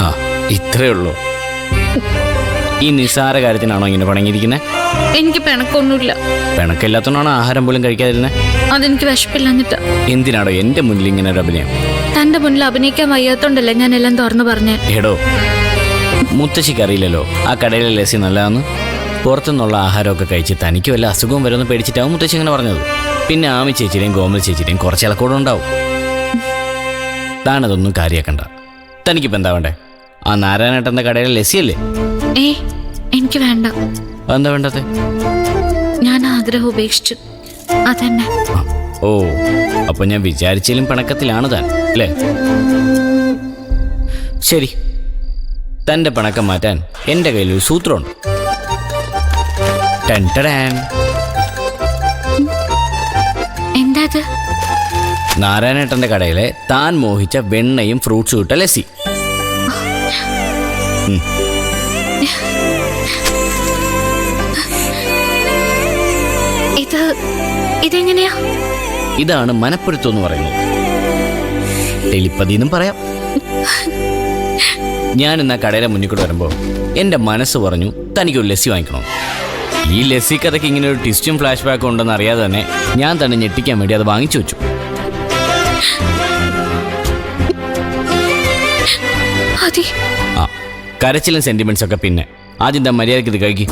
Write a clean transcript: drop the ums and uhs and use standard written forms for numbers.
ആ ഇത്രേ ഉള്ളൂ. ഈ നിസ്സാര കാര്യത്തിനാണോ ഇങ്ങനെ പണങ്ങിയിരിക്കുന്നത്? എനിക്ക് പിണക്കൊന്നുമില്ല. പിണക്കില്ലാത്തതാണോ ആഹാരം പോലും കഴിക്കാതിരുന്നത്? അതെനിക്ക് വിശപ്പില്ലാഞ്ഞിട്ടാ. എന്തിനാണോ എന്റെ മുന്നിൽ ഇങ്ങനെ ഒരു അഭിനയം? തന്റെ മുന്നിൽ അഭിനയിക്കാൻ വയ്യാത്തോണ്ടല്ലേ ഞാൻ എല്ലാം തുറന്നു പറഞ്ഞേ. എടോ, മുത്തശ്ശിക്ക് അറിയില്ലല്ലോ ആ കടയിലെ ലസ്സി നല്ലതാന്ന്. പുറത്തുനിന്നുള്ള ആഹാരമൊക്കെ കഴിച്ച് തനിക്ക് വല്ല അസുഖവും വരുമെന്ന് പേടിച്ചിട്ടാവും മുത്തശ്ശി ഇങ്ങനെ പറഞ്ഞത്. പിന്നെ ആമി ചേച്ചിയുടെയും കോമൽ ചേച്ചിയുടെയും കുറച്ച് ഇളക്കൂടെ ഉണ്ടാവും. താനതൊന്നും കാര്യാക്കണ്ട. തനിക്കിപ്പോൾ എന്താ വേണ്ടേ? ആ നാരായണേട്ടൻ്റെ കടയിലെ ലസ്സിയല്ലേ? എനിക്ക് വേണ്ട. എന്താ വേണ്ടത്? ഞാൻ ആഗ്രഹം ഉപേക്ഷിച്ചു, അതന്നെ. ഓ, അപ്പൊ ഞാൻ വിചാരിച്ചാലും പിണക്കത്തിലാണ് താൻ അല്ലേ? ശരി, തൻ്റെ പിണക്കം മാറ്റാൻ എൻ്റെ കയ്യിലൊരു സൂത്രമുണ്ട്. എന്താ? നാരായണേട്ടൻ്റെ കടയിലെ താൻ മോഹിച്ച വെണ്ണയും ഫ്രൂട്ട്സും ഇട്ട ലസ്സി. ഇതെങ്ങനെയാ? ഇതാണ് മനപ്പൊരുത്തം എന്ന് പറയുന്നത്. ടെലിപ്പതി എന്നും പറയാം. ഞാൻ ഇന്ന് കടയുടെ മുന്നിൽ കൂടെ വരുമ്പോൾ എൻ്റെ മനസ്സ് പറഞ്ഞു തനിക്കൊരു ലസ്സി വാങ്ങിക്കണോ. ഈ ലസ്സി കഥയ്ക്ക് ഇങ്ങനെ ഒരു ട്വിസ്റ്റും ഫ്ലാഷ് ബാക്കും ഉണ്ടെന്ന് അറിയാതെ തന്നെ ഞാൻ തന്നെ ഞെട്ടിക്കാൻ വേണ്ടി അത് വാങ്ങിച്ചു വെച്ചു. ആ, കരച്ചിലും സെന്റിമെന്റ്സ് ഒക്കെ പിന്നെ. ആദ്യം എന്താ മര്യാദയ്ക്ക് ഇത് കഴിക്കും.